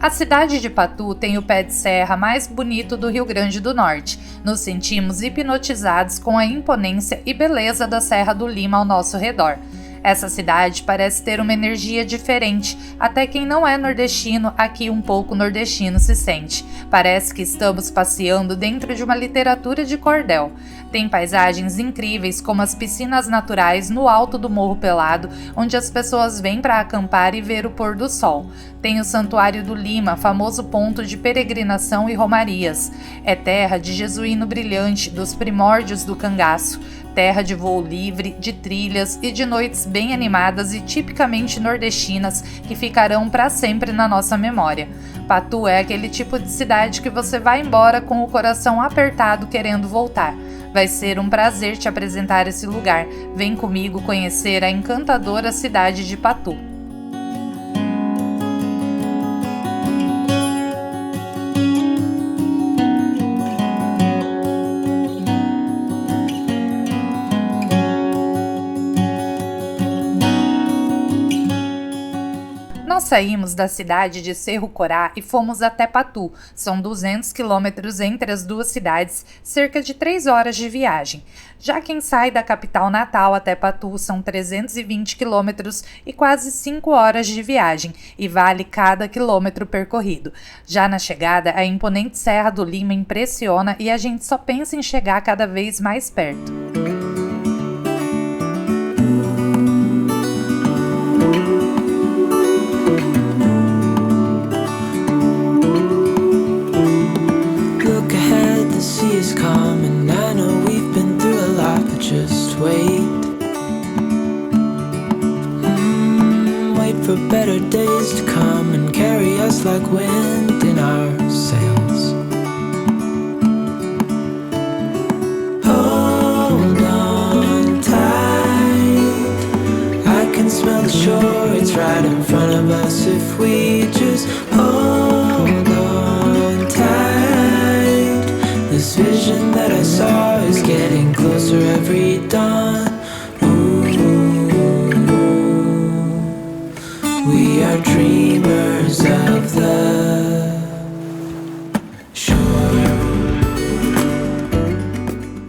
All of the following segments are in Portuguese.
A cidade de Patu tem o pé de serra mais bonito do Rio Grande do Norte. Nos sentimos hipnotizados com a imponência e beleza da Serra do Lima ao nosso redor. Essa cidade parece ter uma energia diferente, até quem não é nordestino, aqui um pouco nordestino se sente. Parece que estamos passeando dentro de uma literatura de cordel. Tem paisagens incríveis, como as piscinas naturais no alto do Morro Pelado, onde as pessoas vêm para acampar e ver o pôr do sol. Tem o Santuário do Lima, famoso ponto de peregrinação e romarias. É terra de Jesuíno Brilhante, dos primórdios do cangaço. Terra de voo livre, de trilhas e de noites bem animadas e tipicamente nordestinas que ficarão para sempre na nossa memória. Patu é aquele tipo de cidade que você vai embora com o coração apertado querendo voltar. Vai ser um prazer te apresentar esse lugar. Vem comigo conhecer a encantadora cidade de Patu. Nós saímos da cidade de Cerro Corá e fomos até Patu. São 200 quilômetros entre as duas cidades, cerca de 3 horas de viagem. Já quem sai da capital natal até Patu são 320 quilômetros e quase 5 horas de viagem, e vale cada quilômetro percorrido. Já na chegada, a imponente Serra do Lima impressiona e a gente só pensa em chegar cada vez mais perto. Coming, I know we've been through a lot, but just wait. Wait for better days to come and carry us like wind in our sails. Hold on tight, I can smell the shore, it's right in front of us if we just hold on tight. This vision that I saw is getting closer every dawn. Ooh, we are dreamers of the shore.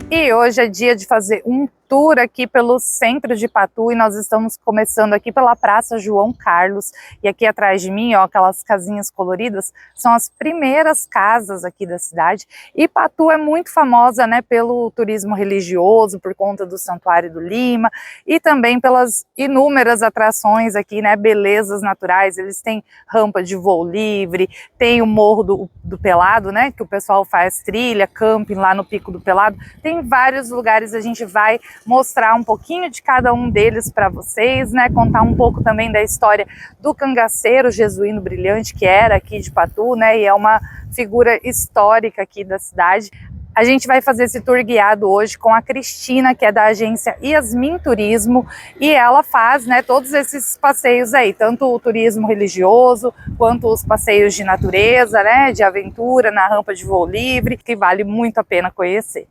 E hoje é dia de fazer um tour aqui pelo centro de Patu e nós estamos começando aqui pela Praça João Carlos. E aqui atrás de mim, ó, aquelas casinhas coloridas, são as primeiras casas aqui da cidade. E Patu é muito famosa, né, pelo turismo religioso, por conta do Santuário do Lima e também pelas inúmeras atrações aqui, né, belezas naturais. Eles têm rampa de voo livre, tem o Morro do Pelado, né, que o pessoal faz trilha, camping lá no Pico do Pelado. Tem vários lugares, a gente vai mostrar um pouquinho de cada um deles para vocês, né? Contar um pouco também da história do cangaceiro Jesuíno Brilhante, que era aqui de Patu, né? E é uma figura histórica aqui da cidade. A gente vai fazer esse tour guiado hoje com a Cristina, que é da agência Yasmin Turismo, e ela faz, né, todos esses passeios aí, tanto o turismo religioso, quanto os passeios de natureza, né, de aventura na rampa de voo livre, que vale muito a pena conhecer.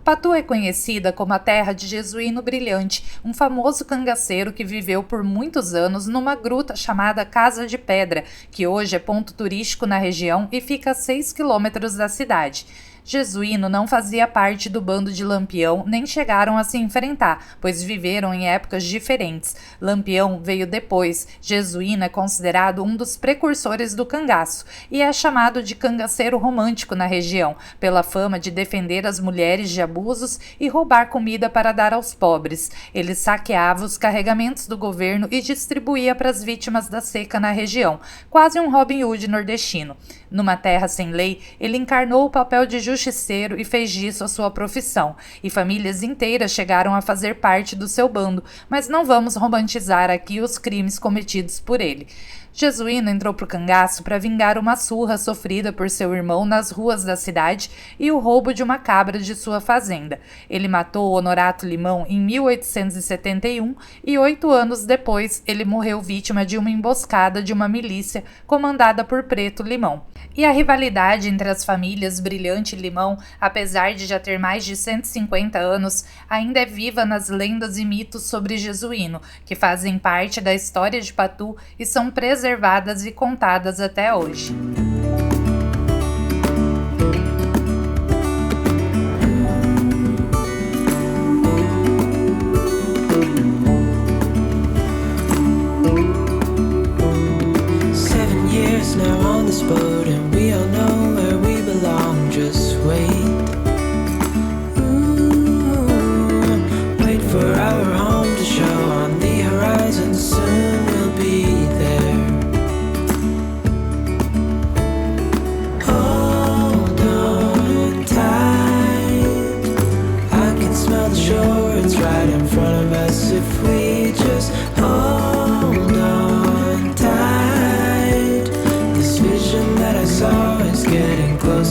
Patu é conhecida como a terra de Jesuíno Brilhante, um famoso cangaceiro que viveu por muitos anos numa gruta chamada Casa de Pedra, que hoje é ponto turístico na região e fica a 6 quilômetros da cidade. Jesuíno não fazia parte do bando de Lampião, nem chegaram a se enfrentar, pois viveram em épocas diferentes. Lampião veio depois. Jesuíno é considerado um dos precursores do cangaço e é chamado de cangaceiro romântico na região, pela fama de defender as mulheres de abusos e roubar comida para dar aos pobres. Ele saqueava os carregamentos do governo e distribuía para as vítimas da seca na região, quase um Robin Hood nordestino. Numa terra sem lei, ele encarnou o papel de justiceiro e fez disso a sua profissão, e famílias inteiras chegaram a fazer parte do seu bando, mas não vamos romantizar aqui os crimes cometidos por ele. Jesuíno entrou pro cangaço para vingar uma surra sofrida por seu irmão nas ruas da cidade e o roubo de uma cabra de sua fazenda. Ele matou Honorato Limão em 1871 e 8 anos depois ele morreu vítima de uma emboscada de uma milícia comandada por Preto Limão. E a rivalidade entre as famílias Brilhante e Limão, apesar de já ter mais de 150 anos, ainda é viva nas lendas e mitos sobre Jesuíno, que fazem parte da história de Patu e são preservadas e contadas até hoje.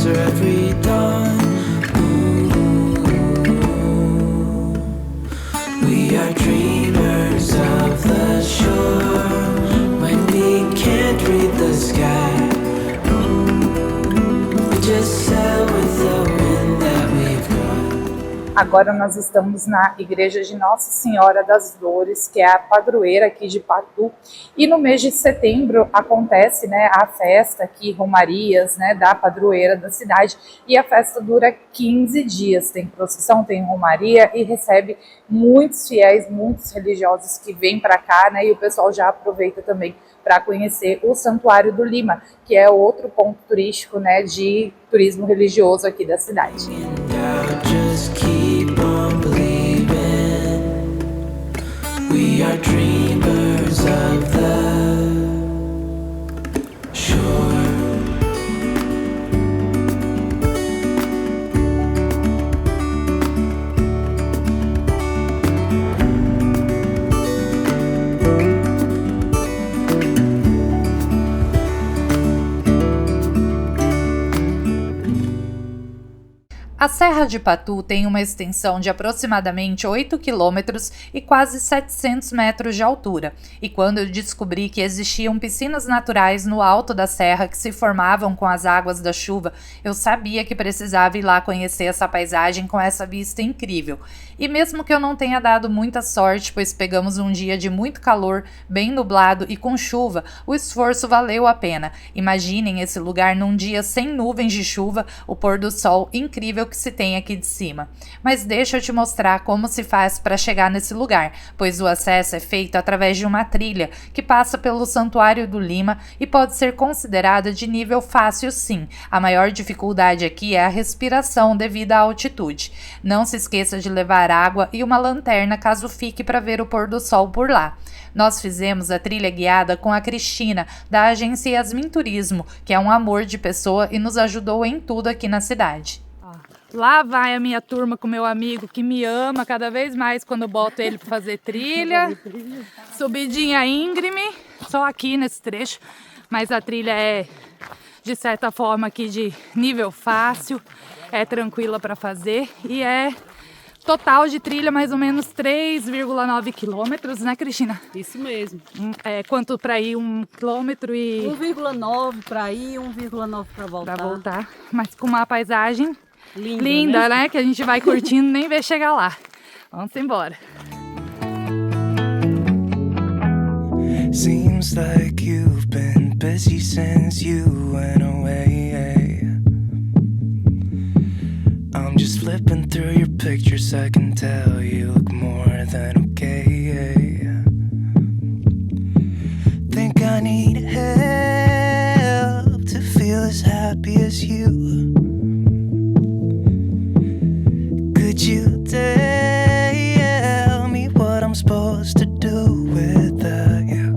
Every dawn, we are dreamers of the shore. When we can't read the sky, we just sail with the wind that we've got. Agora nós estamos na igreja de Nossa Senhora das Dores, que é a padroeira aqui de Patu, e no mês de setembro acontece, né, a festa aqui, Romarias, né, da padroeira da cidade, e a festa dura 15 dias, tem procissão, tem romaria e recebe muitos fiéis, muitos religiosos que vêm para cá, né, e o pessoal já aproveita também para conhecer o Santuário do Lima, que é outro ponto turístico, né, de turismo religioso aqui da cidade. We are dreamers of the shore. A Serra de Patu tem uma extensão de aproximadamente 8 quilômetros e quase 700 metros de altura, e quando eu descobri que existiam piscinas naturais no alto da serra que se formavam com as águas da chuva, eu sabia que precisava ir lá conhecer essa paisagem com essa vista incrível. E mesmo que eu não tenha dado muita sorte, pois pegamos um dia de muito calor, bem nublado e com chuva, o esforço valeu a pena. Imaginem esse lugar num dia sem nuvens de chuva, o pôr do sol incrível que se tem aqui de cima. Mas deixa eu te mostrar como se faz para chegar nesse lugar, pois o acesso é feito através de uma trilha que passa pelo Santuário do Lima e pode ser considerada de nível fácil sim. A maior dificuldade aqui é a respiração devido à altitude. Não se esqueça de levar água e uma lanterna caso fique para ver o pôr do sol por lá. Nós fizemos a trilha guiada com a Cristina, da agência Yasmin Turismo, que é um amor de pessoa e nos ajudou em tudo aqui na cidade. Lá vai a minha turma com meu amigo que me ama cada vez mais quando eu boto ele para fazer trilha. Subidinha íngreme, só aqui nesse trecho, mas a trilha é de certa forma aqui de nível fácil, é tranquila para fazer e é total de trilha mais ou menos 3,9 quilômetros, né, Cristina? Isso mesmo. Quanto para ir 1 quilômetro e... 1,9 para ir, 1,9 para voltar. Para voltar, mas com uma paisagem linda, né? Que a gente vai curtindo nem vê chegar lá. Vamos embora. Seems like you've been busy since you went away. I'm just flipping through your pictures, I can tell you look more than okay. Think I need help to feel as happy as you. Could you tell me what I'm supposed to do without you?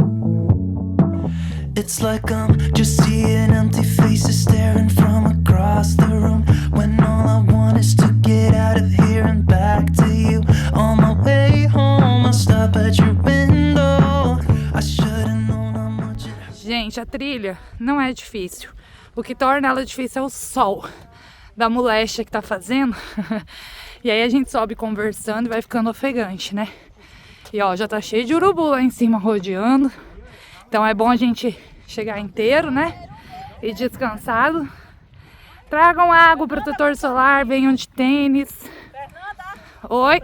It's like I'm just seeing empty faces staring from across the room, when all I want is to get out of here and back to you. On my way home, I'll stop at your window. I should've known how much it... Gente, a trilha não é difícil. O que torna ela difícil é o sol da moléstia que tá fazendo. E aí a gente sobe conversando e vai ficando ofegante, né? E ó, já tá cheio de urubu lá em cima rodeando. Então é bom a gente chegar inteiro, né? e descansado. Tragam água, protetor solar, venham de tênis. Oi.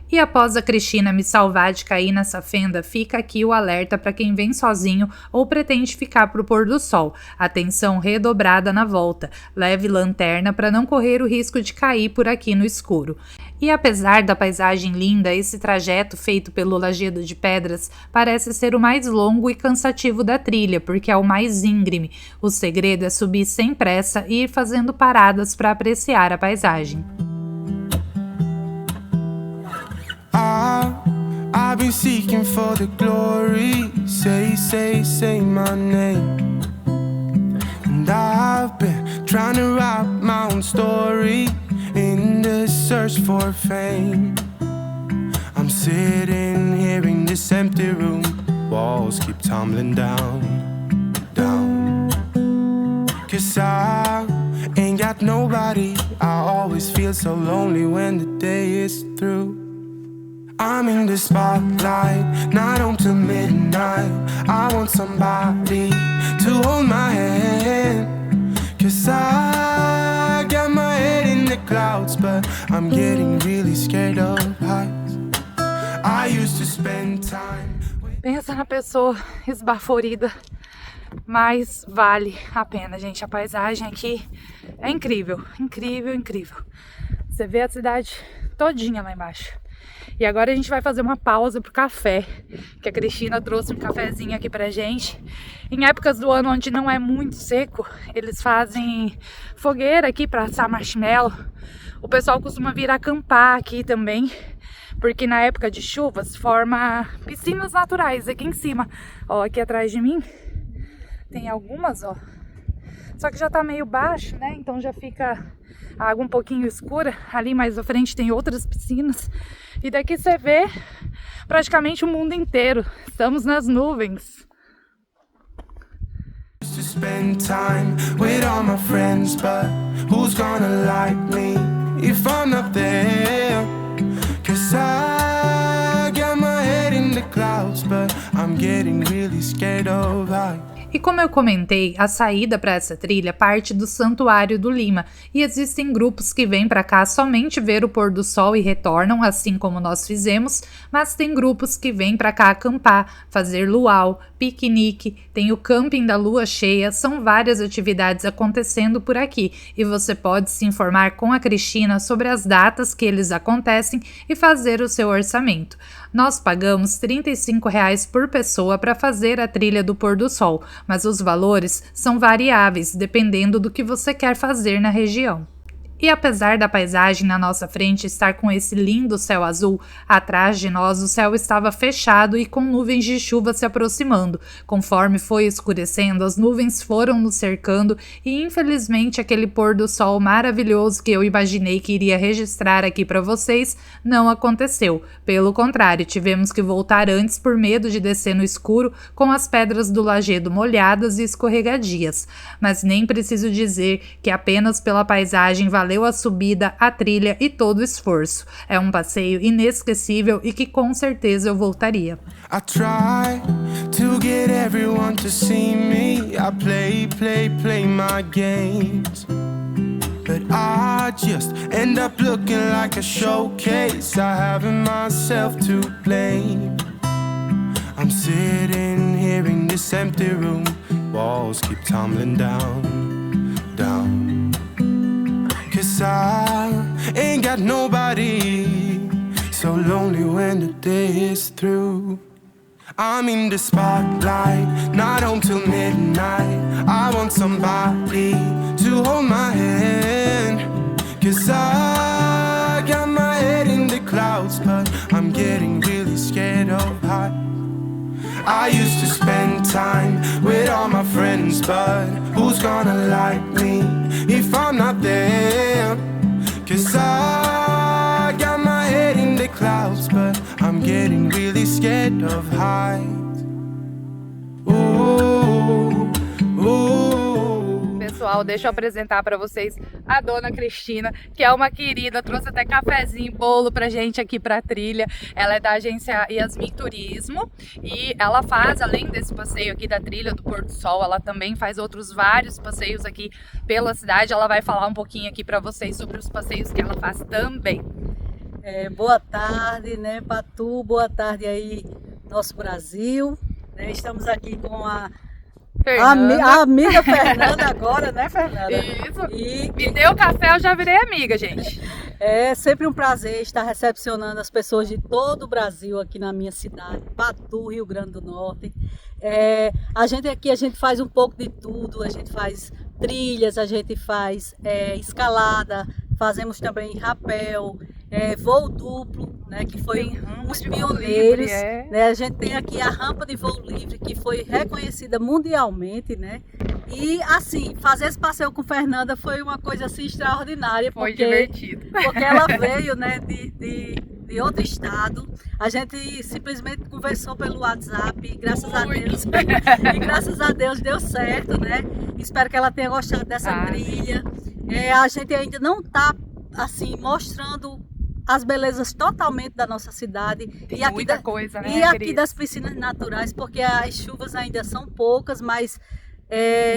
E após a Cristina me salvar de cair nessa fenda, fica aqui o alerta para quem vem sozinho ou pretende ficar pro pôr do sol. Atenção redobrada na volta. Leve lanterna para não correr o risco de cair por aqui no escuro. E apesar da paisagem linda, esse trajeto feito pelo Lajedo de Pedras parece ser o mais longo e cansativo da trilha, porque é o mais íngreme. O segredo é subir sem pressa e ir fazendo paradas para apreciar a paisagem. I've been seeking for the glory. Say my name. And I've been trying to write my own story in the search for fame. I'm sitting here in this empty room. Walls keep tumbling down. 'Cause I ain't got nobody. I always feel so lonely when the day is through. I'm in the spotlight, not home till midnight. I want somebody to hold my hand. 'Cause I got my head in the clouds, but I'm getting really scared of heights. I used to spend time. Pensa na pessoa esbaforida, mas vale a pena, gente. A paisagem aqui é incrível, incrível, incrível. Você vê a cidade todinha lá embaixo. E agora a gente vai fazer uma pausa pro café, que a Cristina trouxe um cafezinho aqui pra gente. Em épocas do ano onde não é muito seco, eles fazem fogueira aqui pra assar marshmallow. O pessoal costuma vir acampar aqui também, porque na época de chuvas forma piscinas naturais aqui em cima. Ó, aqui atrás de mim tem algumas, ó. Só que já tá meio baixo, né? Então já fica a água um pouquinho escura. Ali mais à frente tem outras piscinas. E daqui você vê praticamente o mundo inteiro. Estamos nas nuvens. To spend time with all my friends, but who's gonna like me if I'm not there? 'Cause I got my head in the clouds, but I'm getting really scared of heights. E como eu comentei, a saída para essa trilha parte do Santuário do Lima e existem grupos que vêm para cá somente ver o pôr do sol e retornam, assim como nós fizemos, mas tem grupos que vêm para cá acampar, fazer luau, piquenique, tem o camping da lua cheia, são várias atividades acontecendo por aqui e você pode se informar com a Cristina sobre as datas que eles acontecem e fazer o seu orçamento. Nós pagamos R$ 35 por pessoa para fazer a trilha do pôr do sol, mas os valores são variáveis dependendo do que você quer fazer na região. E apesar da paisagem na nossa frente estar com esse lindo céu azul, atrás de nós o céu estava fechado e com nuvens de chuva se aproximando. Conforme foi escurecendo, as nuvens foram nos cercando e infelizmente aquele pôr do sol maravilhoso que eu imaginei que iria registrar aqui para vocês não aconteceu. Pelo contrário, tivemos que voltar antes por medo de descer no escuro com as pedras do lajedo molhadas e escorregadias. Mas nem preciso dizer que apenas pela paisagem valeu a subida, a trilha e todo o esforço. É um passeio inesquecível e que com certeza eu voltaria. I try to get everyone to see me. I play my games. But I just end up looking like a showcase. I haven't myself to blame. I'm sitting here in this empty room. Walls keep tumbling down. 'Cause I ain't got nobody. So lonely when the day is through. I'm in the spotlight, not home till midnight. I want somebody to hold my hand. 'Cause I got my head in the clouds, but I'm getting really scared of heights. I used to spend time with all my friends, but who's gonna like me if I'm not there? 'Cause I got my head in the clouds, but I'm getting really scared of heights. Ooh. pessoal, deixa eu apresentar para vocês a dona Cristina, que é uma querida, trouxe até cafezinho, bolo pra gente aqui pra trilha. Ela é da agência Yasmin Turismo e ela faz, além desse passeio aqui da trilha do Pôr do Sol, ela também faz outros vários passeios aqui pela cidade. Ela vai falar um pouquinho aqui para vocês sobre os passeios que ela faz também. Boa tarde, né, Patu? Boa tarde aí, nosso Brasil. Estamos aqui com a amiga Fernanda agora, né, Fernanda? Isso. E me deu café, eu já virei amiga, gente. É sempre um prazer estar recepcionando as pessoas de todo o Brasil aqui na minha cidade, Patu, Rio Grande do Norte. A gente faz um pouco de tudo, a gente faz trilhas, a gente faz escalada, fazemos também rapel, voo duplo, né, que foi um dos pioneiros. Né, a gente tem aqui a rampa de voo livre, que foi reconhecida mundialmente, né? E assim, fazer esse passeio com Fernanda foi uma coisa assim extraordinária. Foi divertido. Porque ela veio, né, de outro estado. A gente simplesmente conversou pelo WhatsApp e graças a Deus deu certo, né? Espero que ela tenha gostado dessa trilha. A gente ainda não está assim mostrando as belezas totalmente da nossa cidade. Tem e aqui muita coisa, né, e aqui das piscinas naturais, porque as chuvas ainda são poucas, mas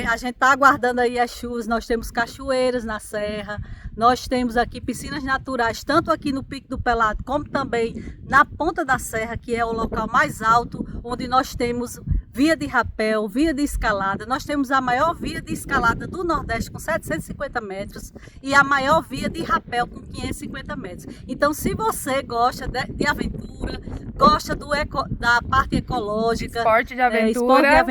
a gente está aguardando aí as chuvas. Nós temos cachoeiras na serra, nós temos aqui piscinas naturais, tanto aqui no Pico do Pelado, como também na Ponta da Serra, que é o local mais alto, onde nós temos via de rapel, via de escalada. Nós temos a maior via de escalada do Nordeste com 750 metros e a maior via de rapel com 550 metros. Então, se você gosta de aventura, gosta da parte ecológica, esporte de aventura,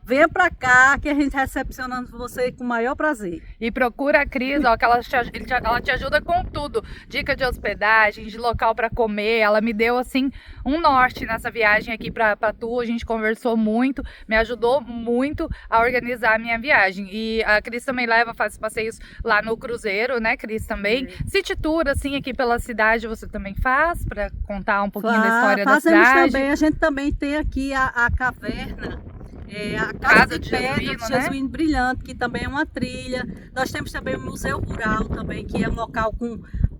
venha para cá que a gente recepcionando você com o maior prazer. E procura a Cris, ó, que ela te ajuda com tudo. Dica de hospedagem, de local para comer. Ela me deu assim um norte nessa viagem aqui para Patu. A gente conversou muito, me ajudou muito a organizar a minha viagem. E a Cris também faz passeios lá no cruzeiro, né, Cris, também? City tour, assim, aqui pela cidade, você também faz, para contar um pouquinho da história da cidade? Também, a gente também tem aqui a caverna, a Casa de Pedra de Jesuíno, né? Brilhante, que também é uma trilha. Nós temos também o Museu Rural também, que é um local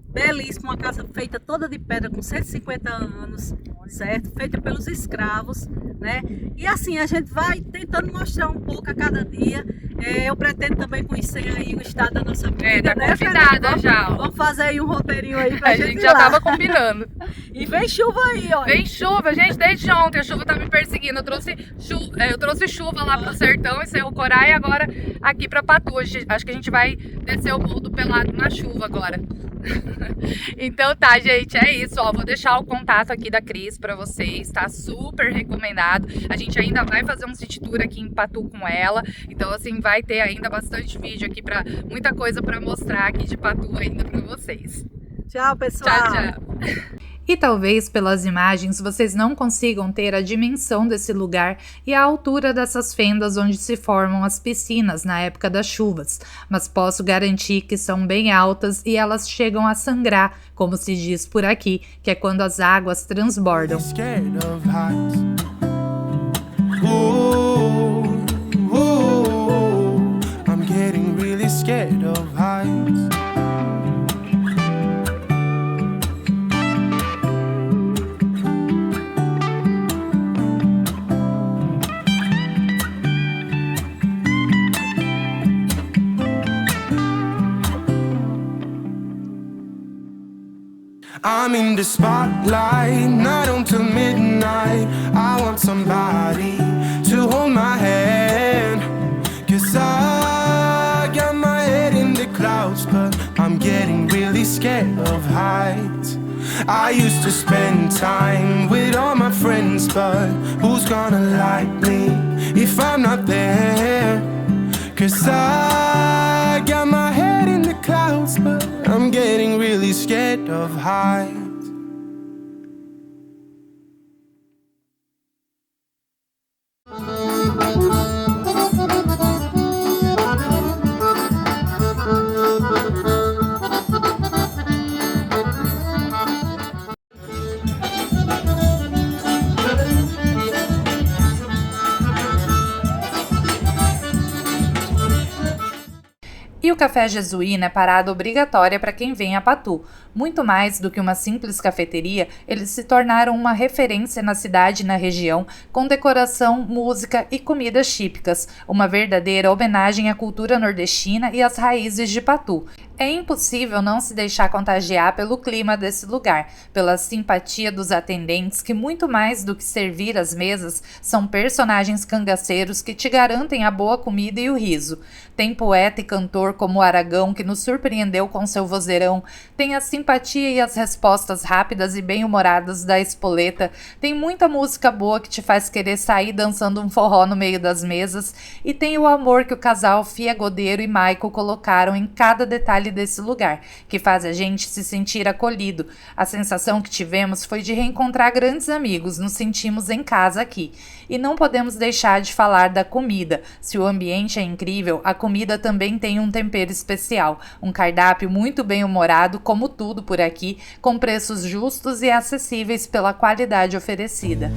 belíssimo, uma casa feita toda de pedra com 150 anos, certo? Feita pelos escravos, né? E assim, a gente vai tentando mostrar um pouco a cada dia. Eu pretendo também conhecer aí o estado da nossa vida, tá convidada já. Vamos fazer aí um roteirinho aí pra gente ir já lá. Tava combinando. E vem chuva aí, ó. Vem chuva, gente, desde ontem a chuva tá me perseguindo. Eu trouxe chuva lá pro sertão, em Cerro Corá, e agora aqui pra Patu. Acho que a gente vai descer o Morro do Pelado na chuva agora. Então tá, gente, é isso, ó. Vou deixar o contato aqui da Cris pra vocês, tá? Super recomendado. A gente ainda vai fazer um city tour aqui em Patu com ela. Então, assim, vai ter ainda bastante vídeo aqui, muita coisa pra mostrar aqui de Patu ainda pra vocês. Tchau, pessoal. Tchau. E talvez pelas imagens vocês não consigam ter a dimensão desse lugar e a altura dessas fendas onde se formam as piscinas na época das chuvas, mas posso garantir que são bem altas e elas chegam a sangrar, como se diz por aqui, que é quando as águas transbordam. I'm getting really scared of heights. I'm in the spotlight, not until midnight. I want somebody to hold my hand, 'cause I got my head in the clouds, but I'm getting really scared of heights. I used to spend time with all my friends, but who's gonna like me if I'm not there? 'Cause I got my head in the clouds, but I'm getting really scared of heights. E o café jesuíno é parada obrigatória para quem vem a Patu. Muito mais do que uma simples cafeteria, eles se tornaram uma referência na cidade e na região, com decoração, música e comidas típicas, uma verdadeira homenagem à cultura nordestina e às raízes de Patu. É impossível não se deixar contagiar pelo clima desse lugar, pela simpatia dos atendentes que, muito mais do que servir as mesas, são personagens cangaceiros que te garantem a boa comida e o riso. Tem poeta e cantor como o Aragão, que nos surpreendeu com seu vozeirão, tem a simpatia e as respostas rápidas e bem-humoradas da Espoleta, tem muita música boa que te faz querer sair dançando um forró no meio das mesas, e tem o amor que o casal Fia Godeiro e Maico colocaram em cada detalhe desse lugar, que faz a gente se sentir acolhido. A sensação que tivemos foi de reencontrar grandes amigos, nos sentimos em casa aqui. E não podemos deixar de falar da comida. Se o ambiente é incrível, a comida também tem um tempero especial, um cardápio muito bem-humorado, como tudo por aqui, com preços justos e acessíveis pela qualidade oferecida.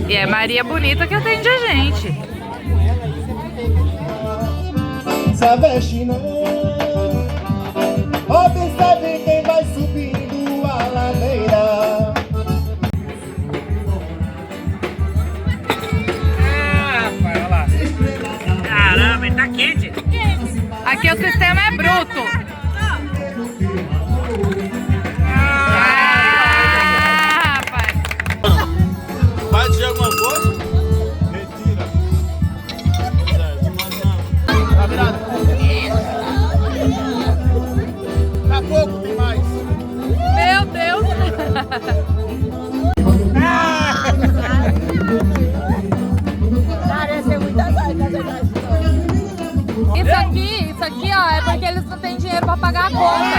E é Maria Bonita que atende a gente. Saveste não, observe quem vai subindo a ladeira. Olha lá. Caramba, ele tá quente. Aqui o sistema é bruto. Vai dizer alguma coisa? Retira. Tá virado. Daqui a pouco tem mais. Meu Deus! Isso aqui, ó, é porque eles não têm dinheiro pra pagar a conta.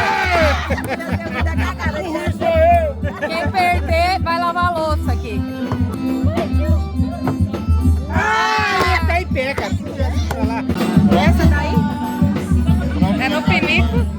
Quem perder vai lavar a louça aqui. Tá em pé, cara. Essa daí? É no pinico.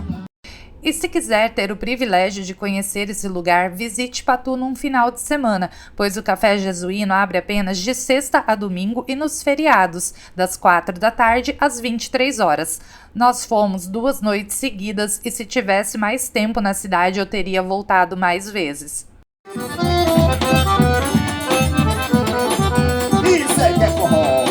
E se quiser ter o privilégio de conhecer esse lugar, visite Patu num final de semana, pois o Café Jesuíno abre apenas de sexta a domingo e nos feriados, das 4 da tarde às 23 horas. Nós fomos 2 noites seguidas e se tivesse mais tempo na cidade eu teria voltado mais vezes. Isso é que é forró.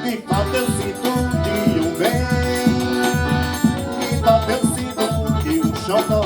Que falta eu sinto de um bem, que falta eu sinto de um xodó.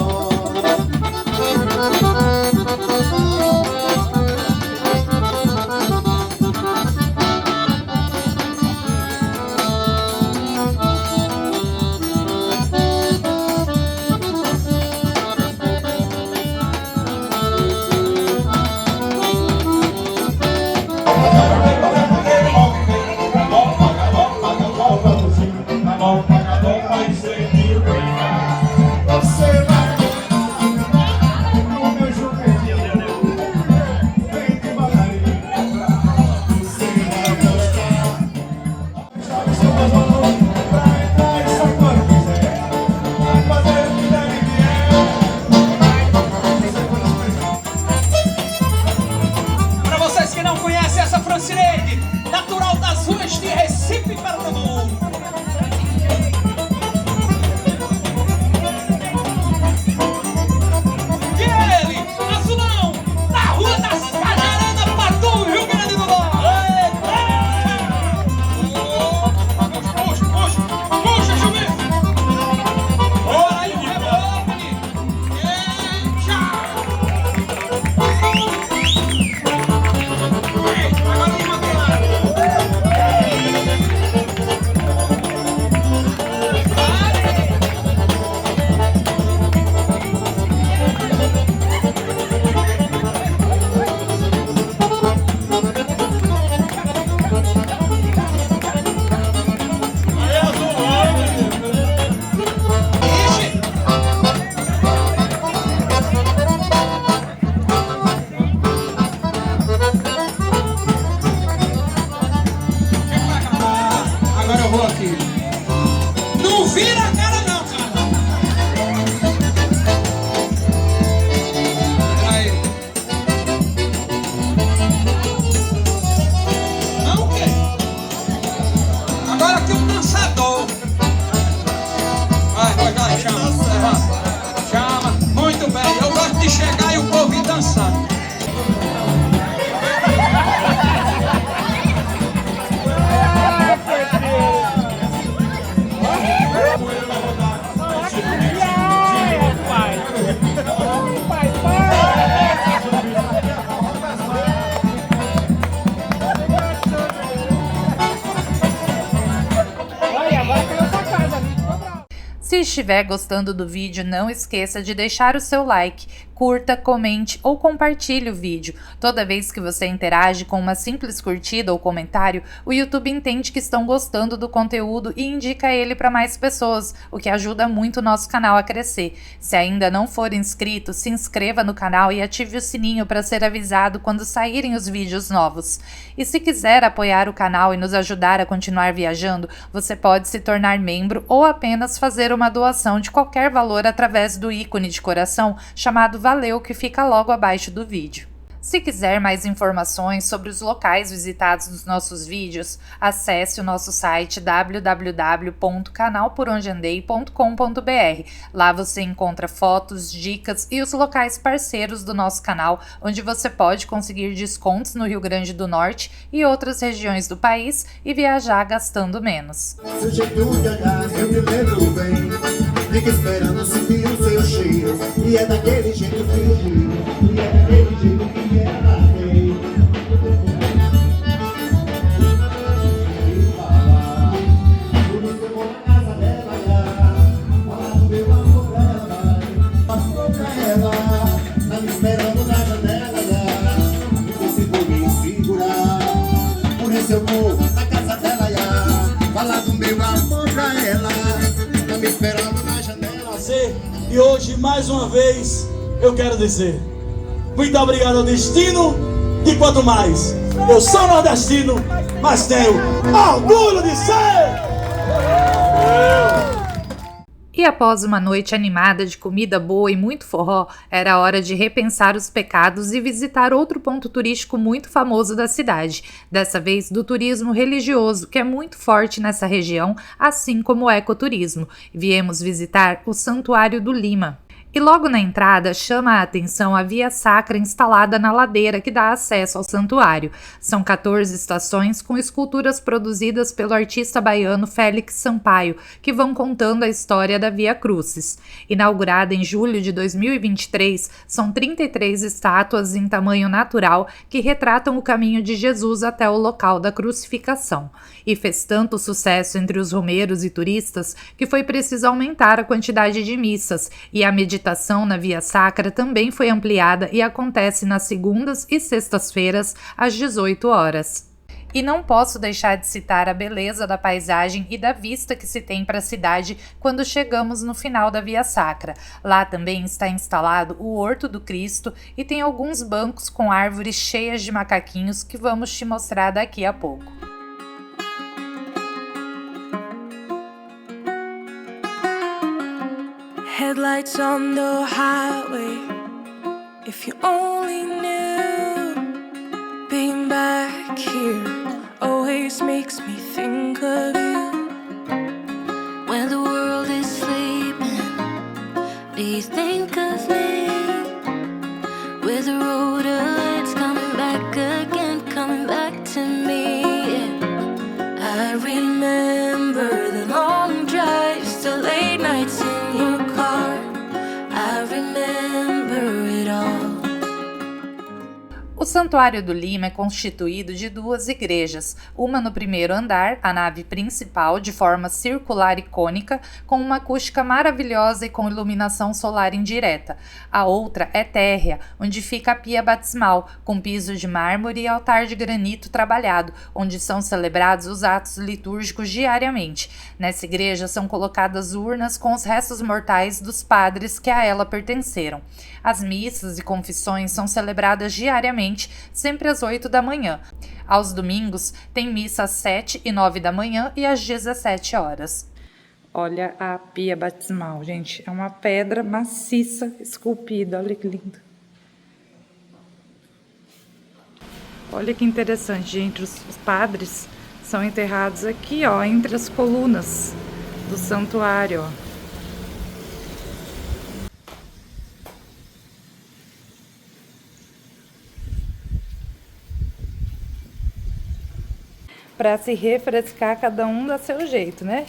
Se estiver gostando do vídeo, não esqueça de deixar o seu like, curta, comente ou compartilhe o vídeo. Toda vez que você interage com uma simples curtida ou comentário, o YouTube entende que estão gostando do conteúdo e indica ele para mais pessoas, o que ajuda muito o nosso canal a crescer. Se ainda não for inscrito, se inscreva no canal e ative o sininho para ser avisado quando saírem os vídeos novos. E se quiser apoiar o canal e nos ajudar a continuar viajando, você pode se tornar membro ou apenas fazer uma doação de qualquer valor através do ícone de coração chamado Valeu, que fica logo abaixo do vídeo. Se quiser mais informações sobre os locais visitados nos nossos vídeos, acesse o nosso site www.canalporondeandei.com.br. Lá você encontra fotos, dicas e os locais parceiros do nosso canal, onde você pode conseguir descontos no Rio Grande do Norte e outras regiões do país e viajar gastando menos. Seu jeito de olhar, eu me lembro bem. Fica esperando sentir o seu cheiro. E é daquele jeito que eu giro. E é daquele jeito que ela tem. E fala, por isso eu vou na casa dela já. Falar do meu amor pra ela. Passou pra ela, tá me esperando na janela já. Difícil por me segurar. Por isso eu vou na casa dela já. Falar do meu amor pra ela. Tá me esperando na janela. E hoje, mais uma vez, eu quero dizer muito obrigado ao destino, que quanto mais eu sou nordestino, mas tenho orgulho de ser! E após uma noite animada de comida boa e muito forró, era hora de repensar os pecados e visitar outro ponto turístico muito famoso da cidade, dessa vez do turismo religioso, que é muito forte nessa região, assim como o ecoturismo. Viemos visitar o Santuário do Lima. E logo na entrada chama a atenção a via sacra instalada na ladeira que dá acesso ao santuário. São 14 estações com esculturas produzidas pelo artista baiano Félix Sampaio, que vão contando a história da Via Crucis. Inaugurada em julho de 2023, são 33 estátuas em tamanho natural que retratam o caminho de Jesus até o local da crucificação. E fez tanto sucesso entre os romeiros e turistas que foi preciso aumentar a quantidade de missas, e a meditação na Via Sacra também foi ampliada e acontece nas segundas e sextas-feiras, às 18 horas. E não posso deixar de citar a beleza da paisagem e da vista que se tem para a cidade quando chegamos no final da Via Sacra. Lá também está instalado o Horto do Cristo e tem alguns bancos com árvores cheias de macaquinhos que vamos te mostrar daqui a pouco. Headlights on the highway. If you only knew, being back here always makes me think of you. When the world is sleeping, do you think of me? With the road lights coming back again, coming back to me. I remember the long drives, the late nights in your car. I remember it all. O Santuário do Lima é constituído de duas igrejas, uma no primeiro andar, a nave principal de forma circular e cônica, com uma acústica maravilhosa e com iluminação solar indireta. A outra é térrea, onde fica a pia batismal, com piso de mármore e altar de granito trabalhado, onde são celebrados os atos litúrgicos diariamente. Nessa igreja são colocadas urnas com os restos mortais dos padres que a ela pertenceram. As missas e confissões são celebradas diariamente, sempre às 8 da manhã. Aos domingos, tem missa às 7 e 9 da manhã e às 17 horas. Olha a pia batismal, gente. É uma pedra maciça esculpida. Olha que lindo. Olha que interessante, gente. Os padres são enterrados aqui, ó, entre as colunas do santuário, ó. Para se refrescar, cada um dá seu jeito, né?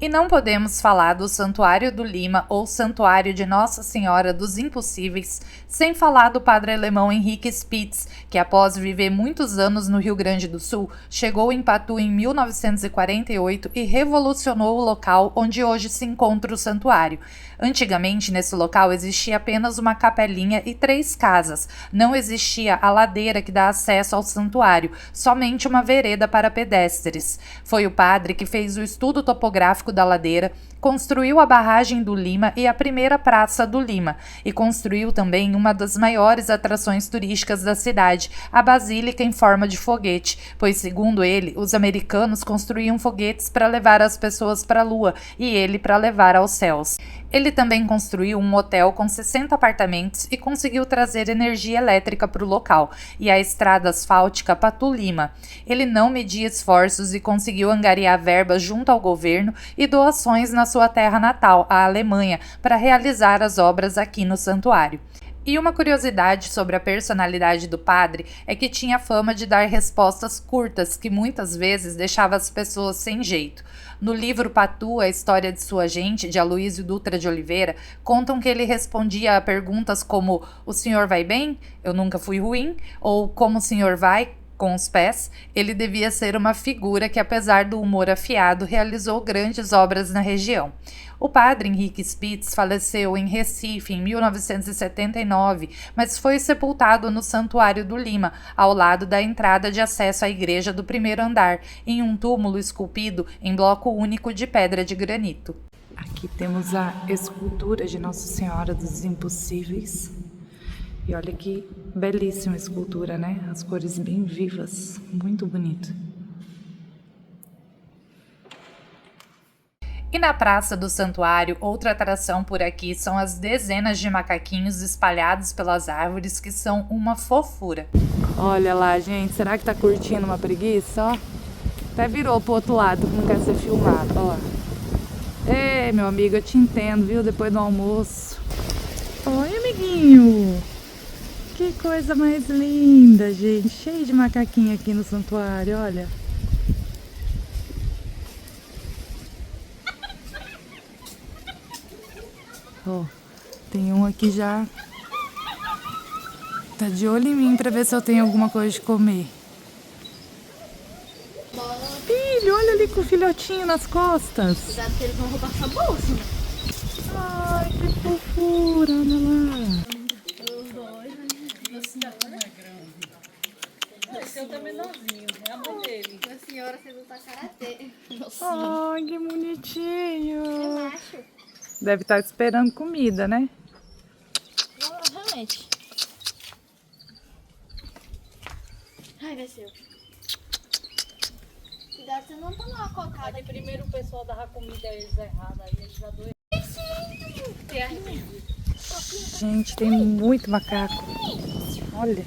E não podemos falar do Santuário do Lima ou Santuário de Nossa Senhora dos Impossíveis sem falar do padre alemão Henrique Spitz, que após viver muitos anos no Rio Grande do Sul, chegou em Patu em 1948 e revolucionou o local onde hoje se encontra o santuário. Antigamente, nesse local existia apenas uma capelinha e 3 casas. Não existia a ladeira que dá acesso ao santuário, somente uma vereda para pedestres. Foi o padre que fez o estudo topográfico da ladeira, construiu a barragem do Lima e a primeira praça do Lima, e construiu também uma das maiores atrações turísticas da cidade, a Basílica em forma de foguete, pois, segundo ele, os americanos construíam foguetes para levar as pessoas para a Lua e ele para levar aos céus. Ele também construiu um hotel com 60 apartamentos e conseguiu trazer energia elétrica para o local, e a estrada asfáltica Patu-Lima. Ele não media esforços e conseguiu angariar verbas junto ao governo e doações na sua terra natal, a Alemanha, para realizar as obras aqui no santuário. E uma curiosidade sobre a personalidade do padre é que tinha fama de dar respostas curtas que muitas vezes deixava as pessoas sem jeito. No livro Patu, a história de sua gente, de Aloísio Dutra de Oliveira, contam que ele respondia a perguntas como: "O senhor vai bem? Eu nunca fui ruim?" ou "Como o senhor vai?" com os pés. Ele devia ser uma figura que, apesar do humor afiado, realizou grandes obras na região. O padre Henrique Spitz faleceu em Recife em 1979, mas foi sepultado no Santuário do Lima, ao lado da entrada de acesso à igreja do primeiro andar, em um túmulo esculpido em bloco único de pedra de granito. Aqui temos a escultura de Nossa Senhora dos Impossíveis. E olha que belíssima escultura, né? As cores bem vivas, muito bonito. E na Praça do Santuário, outra atração por aqui são as dezenas de macaquinhos espalhados pelas árvores, que são uma fofura. Olha lá, gente, será que tá curtindo uma preguiça? Ó, até virou pro outro lado, que não quer ser filmado, ó lá. Ei, meu amigo, eu te entendo, viu? Depois do almoço. Oi, amiguinho! Que coisa mais linda, gente. Cheio de macaquinho aqui no santuário, olha. Ó, tem um aqui já. Tá de olho em mim pra ver se eu tenho alguma coisa de comer. Filho, olha ali com o filhotinho nas costas. Cuidado que eles vão roubar sua bolsa. Ai, que fofura, olha lá. Esse é o também novinho, é a mãe dele. Minha senhora fez lutar karatê. Ai, que bonitinho. É macho. Deve estar esperando comida, né? Realmente. Ai, desceu. Cuidado pra você não tomar uma cocada. Aí primeiro o pessoal dava comida a eles errada, aí eles já doeram. Gente, tem muito macaco. Olha.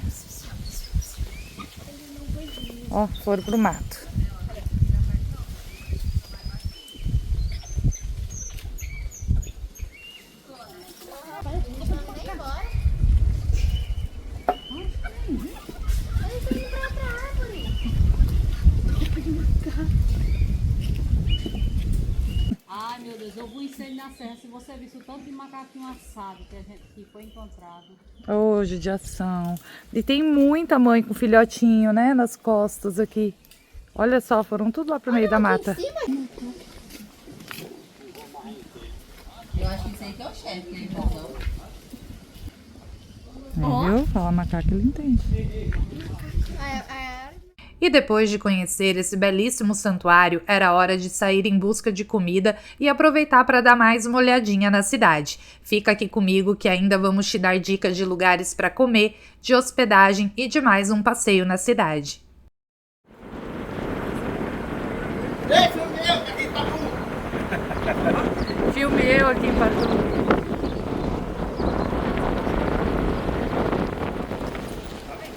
Ó, foram pro mato. Ai, meu Deus, eu vou incêndio na serra. Se você visse o tanto de macaquinho assado que foi encontrado. Ô, judiação. E tem muita mãe com filhotinho, né, nas costas aqui. Olha só, foram tudo lá pro meio da mata. Eu acho que isso aí que é o chefe, que ele falou. Viu? Fala macaco, ele entende. E depois de conhecer esse belíssimo santuário, era hora de sair em busca de comida e aproveitar para dar mais uma olhadinha na cidade. Fica aqui comigo que ainda vamos te dar dicas de lugares para comer, de hospedagem e de mais um passeio na cidade. Filme eu aqui em Patu.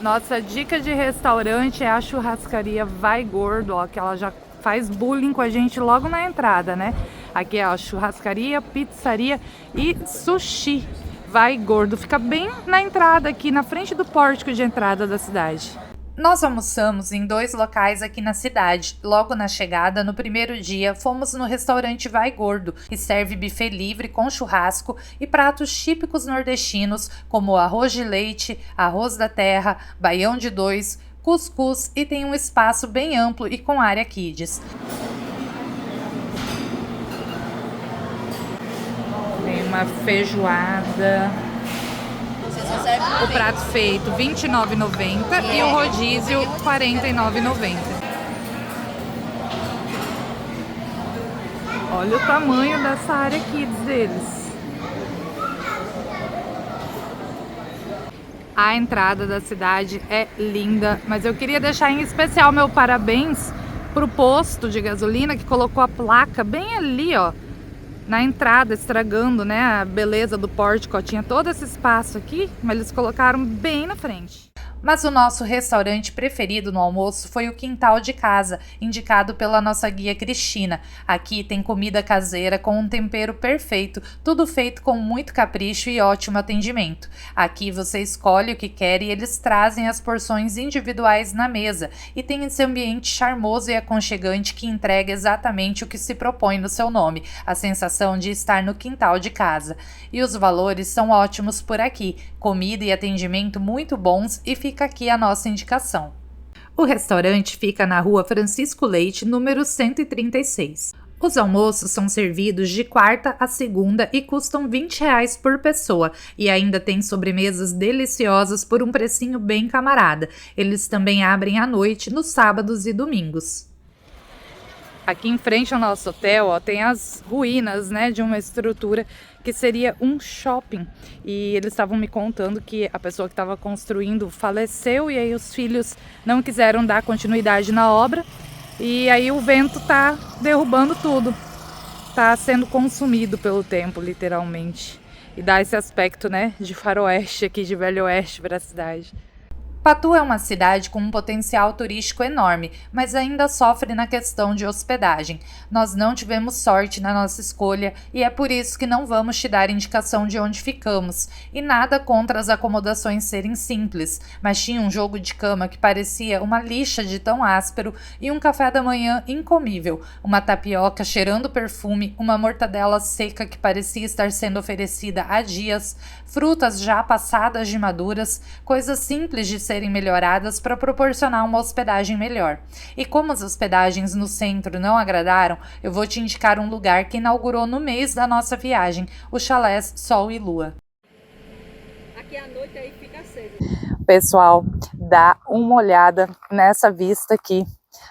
Nossa dica de restaurante é a churrascaria Vai Gordo, ó, que ela já faz bullying com a gente logo na entrada, né? Aqui é a churrascaria, pizzaria e sushi Vai Gordo. Fica bem na entrada aqui, na frente do pórtico de entrada da cidade. Nós almoçamos em 2 locais aqui na cidade. Logo na chegada, no primeiro dia, fomos no restaurante Vai Gordo, que serve buffet livre com churrasco e pratos típicos nordestinos, como arroz de leite, arroz da terra, baião de dois, cuscuz, e tem um espaço bem amplo e com área kids. Tem uma feijoada. O prato feito R$ 29,90 e o rodízio R$ 49,90. Olha o tamanho dessa área kids deles. A entrada da cidade é linda, mas eu queria deixar em especial meu parabéns pro posto de gasolina que colocou a placa bem ali, ó, na entrada, estragando, né, a beleza do pórtico. Tinha todo esse espaço aqui, mas eles colocaram bem na frente. Mas o nosso restaurante preferido no almoço foi o Quintal de Casa, indicado pela nossa guia Cristina. Aqui tem comida caseira com um tempero perfeito, tudo feito com muito capricho e ótimo atendimento. Aqui você escolhe o que quer e eles trazem as porções individuais na mesa, e tem esse ambiente charmoso e aconchegante que entrega exatamente o que se propõe no seu nome, a sensação de estar no quintal de casa. E os valores são ótimos por aqui, comida e atendimento muito bons, e fica aqui a nossa indicação. O restaurante fica na rua Francisco Leite, número 136. Os almoços são servidos de quarta a segunda e custam R$ 20 por pessoa, e ainda tem sobremesas deliciosas por um precinho bem camarada. Eles também abrem à noite, nos sábados e domingos. Aqui em frente ao nosso hotel, ó, tem as ruínas, né, de uma estrutura que seria um shopping. E eles estavam me contando que a pessoa que estava construindo faleceu, e aí os filhos não quiseram dar continuidade na obra. E aí o vento tá derrubando tudo. Tá sendo consumido pelo tempo, literalmente. E dá esse aspecto, né, de faroeste aqui, de velho oeste para a cidade. Patu é uma cidade com um potencial turístico enorme, mas ainda sofre na questão de hospedagem. Nós não tivemos sorte na nossa escolha e é por isso que não vamos te dar indicação de onde ficamos. E nada contra as acomodações serem simples, mas tinha um jogo de cama que parecia uma lixa de tão áspero e um café da manhã incomível, uma tapioca cheirando perfume, uma mortadela seca que parecia estar sendo oferecida há dias, frutas já passadas de maduras, coisas simples de serem melhoradas para proporcionar uma hospedagem melhor. E como as hospedagens no centro não agradaram, eu vou te indicar um lugar que inaugurou no mês da nossa viagem, o Chalés Sol e Lua. Aqui à noite aí fica aceso. Pessoal, dá uma olhada nessa vista aqui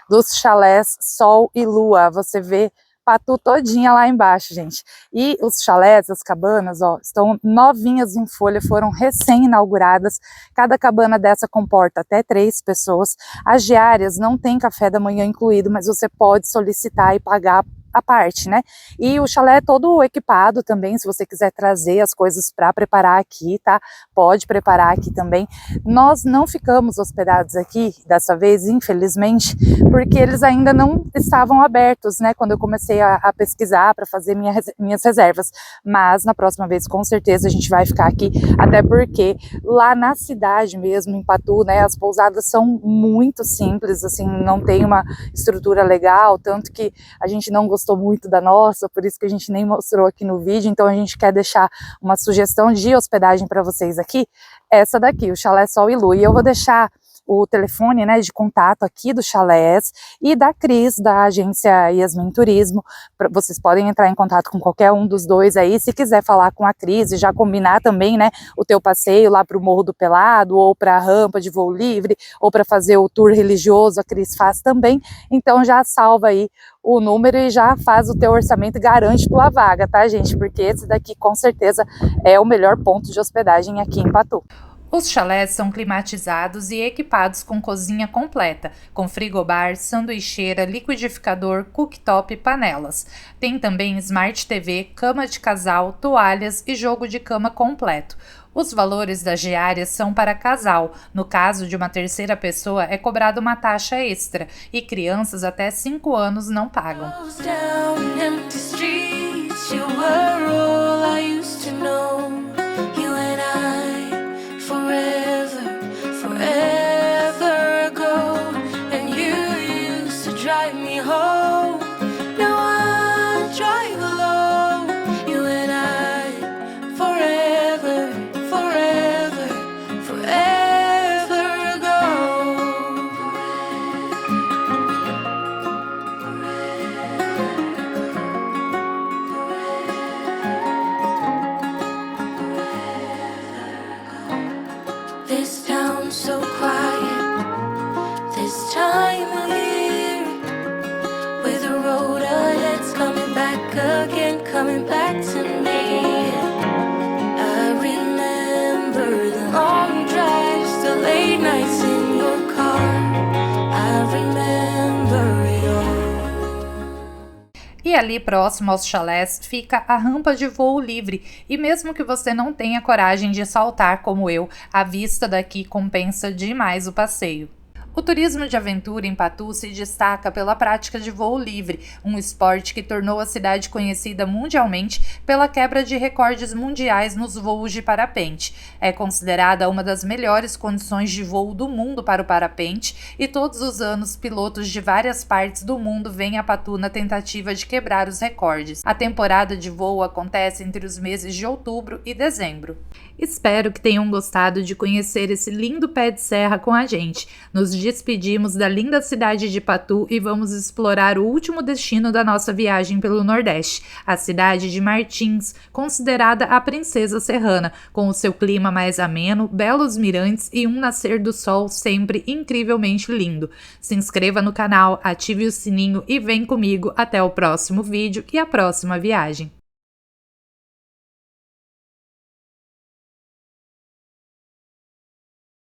dos Chalés Sol e Lua. Você vê Patu todinha lá embaixo, gente. E os chalés, as cabanas, ó, estão novinhas em folha, foram recém-inauguradas. Cada cabana dessa comporta até 3 pessoas. As diárias não tem café da manhã incluído, mas você pode solicitar e pagar a parte, né? E o chalé é todo equipado também, se você quiser trazer as coisas para preparar aqui, tá? Pode preparar aqui também. Nós não ficamos hospedados aqui dessa vez, infelizmente, porque eles ainda não estavam abertos, né? Quando eu comecei a pesquisar para fazer minhas reservas. Mas na próxima vez, com certeza, a gente vai ficar aqui, até porque lá na cidade mesmo, em Patu, né? As pousadas são muito simples, assim, não tem uma estrutura legal, tanto que a gente não gostou muito da nossa, por isso que a gente nem mostrou aqui no vídeo. Então a gente quer deixar uma sugestão de hospedagem para vocês aqui, essa daqui, o Chalé Sol e Lua. E eu vou deixar o telefone, né, de contato aqui do Chalés e da Cris, da agência Yasmin Turismo. Vocês podem entrar em contato com qualquer um dos dois aí, se quiser falar com a Cris e já combinar também, né, o teu passeio lá para o Morro do Pelado, ou para a rampa de voo livre, ou para fazer o tour religioso, a Cris faz também. Então já salva aí o número e já faz o teu orçamento e garante tua vaga, tá, gente? Porque esse daqui com certeza é o melhor ponto de hospedagem aqui em Patu. Os chalés são climatizados e equipados com cozinha completa, com frigobar, sanduicheira, liquidificador, cooktop e panelas. Tem também Smart TV, cama de casal, toalhas e jogo de cama completo. Os valores das diárias são para casal. No caso de uma terceira pessoa, é cobrada uma taxa extra e crianças até 5 anos não pagam. Forever, forever ago. ali próximo aos chalés fica a rampa de voo livre e mesmo que você não tenha coragem de saltar como eu, a vista daqui compensa demais o passeio. O turismo de aventura em Patu se destaca pela prática de voo livre, um esporte que tornou a cidade conhecida mundialmente pela quebra de recordes mundiais nos voos de parapente. É considerada uma das melhores condições de voo do mundo para o parapente e todos os anos pilotos de várias partes do mundo vêm a Patu na tentativa de quebrar os recordes. A temporada de voo acontece entre os meses de outubro e dezembro. Espero que tenham gostado de conhecer esse lindo pé de serra com a gente. Nos despedimos da linda cidade de Patu e vamos explorar o último destino da nossa viagem pelo Nordeste, a cidade de Martins, considerada a princesa serrana, com o seu clima mais ameno, belos mirantes e um nascer do sol sempre incrivelmente lindo. Se inscreva no canal, ative o sininho e vem comigo até o próximo vídeo e a próxima viagem.